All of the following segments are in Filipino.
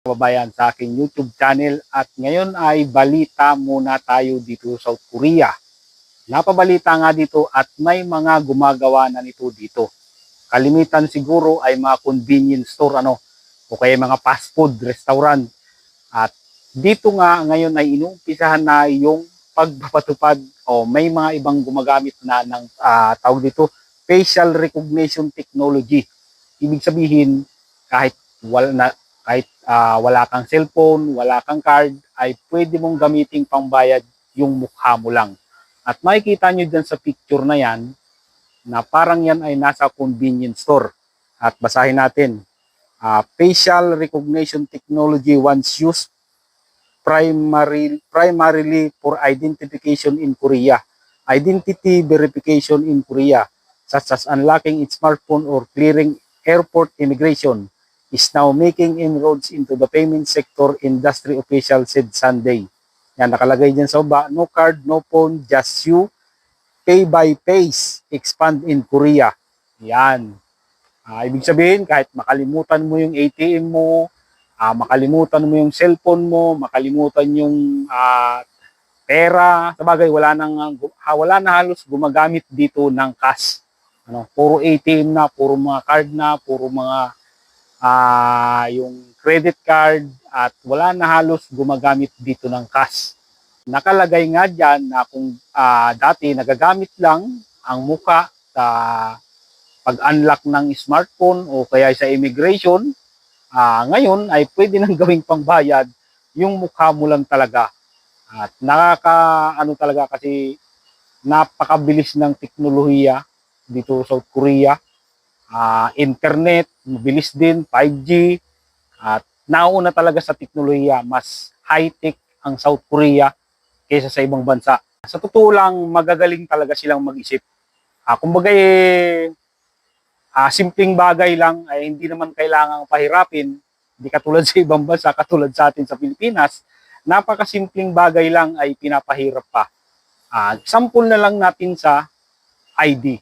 Kababayan sa aking YouTube channel at ngayon ay balita muna tayo dito sa South Korea. Napabalita nga dito at may mga gumagawa na nito dito. Kalimitan siguro ay mga convenience store o kaya mga fast food restaurant. At dito nga ngayon ay inumpisahan na yung pagpapatupad o may mga ibang gumagamit na ng tawag dito facial recognition technology. Ibig sabihin wala kang cellphone, wala kang card, ay pwede mong gamitin pangbayad yung mukha mo lang. At makikita nyo dyan sa picture na yan, na parang yan ay nasa convenience store. At basahin natin. Facial recognition technology once used primarily for identification in Korea, identity verification in Korea, such as unlocking its smartphone or clearing airport immigration, is now making inroads into the payment sector, industry official said Sunday. Yan, nakalagay dyan sa baba, no card, no phone, just you, pay by face, expand in Korea. Yan. Ibig sabihin, kahit makalimutan mo yung ATM mo, makalimutan mo yung cellphone mo, makalimutan yung pera, sabagay wala na halos gumagamit dito ng cash. Puro ATM na, puro mga card na, puro mga yung credit card at wala na halos gumagamit dito ng cash. Nakalagay nga dyan na kung dati nagagamit lang ang muka sa pag-unlock ng smartphone o kaya sa immigration, ngayon ay pwede nang gawing pangbayad yung mukha mo lang talaga. At talaga kasi napakabilis ng teknolohiya dito sa South Korea. Internet, mabilis din, 5G, at nauna talaga sa teknolohiya, mas high-tech ang South Korea kaysa sa ibang bansa. Sa totoo lang, magagaling talaga silang mag-isip. Kumbaga simpleng bagay lang ay hindi naman kailangang pahirapin, hindi katulad sa ibang bansa, katulad sa atin sa Pilipinas, napakasimpleng bagay lang ay pinapahirap pa. Sample na lang natin sa ID.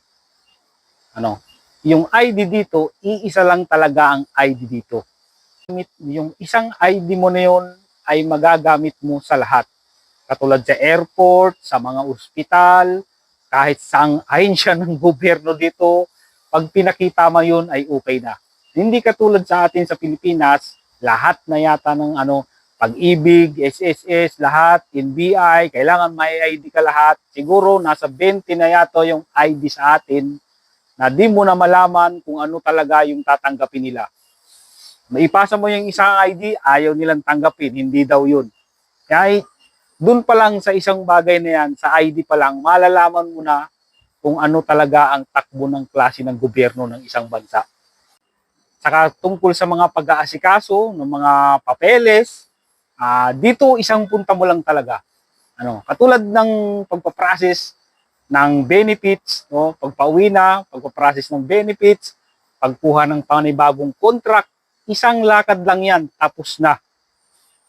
Yung ID dito, iisa lang talaga ang ID dito. Yung isang ID mo na yun ay magagamit mo sa lahat. Katulad sa airport, sa mga ospital, kahit saang ahensya ng gobyerno dito, pag pinakita mo yun ay okay na. Hindi katulad sa atin sa Pilipinas, lahat na yata ng Pag-ibig, SSS, lahat, NBI, kailangan may ID ka lahat. Siguro nasa 20 na yata yung ID sa atin na di mo na malaman kung ano talaga yung tatanggapin nila. Maipasa mo yung isang ID, ayaw nilang tanggapin, hindi daw yun. Kaya dun pa lang sa isang bagay na yan, sa ID pa lang, malalaman mo na kung ano talaga ang takbo ng klase ng gobyerno ng isang bansa. Saka tungkol sa mga pag-aasikaso ng mga papeles, dito isang punta mo lang talaga. Katulad ng pagpaprocess ng benefits, pagpauwi na, pagpaprocess ng benefits, pagkuha ng panibagong contract, isang lakad lang yan, tapos na.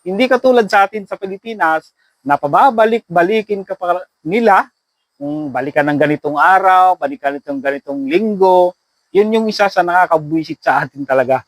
Hindi katulad sa atin sa Pilipinas, na pababalik-balikin ka pa nila, kung balikan ng ganitong araw, balikan ng ganitong linggo, yun yung isa sa nakakabwisit sa atin talaga.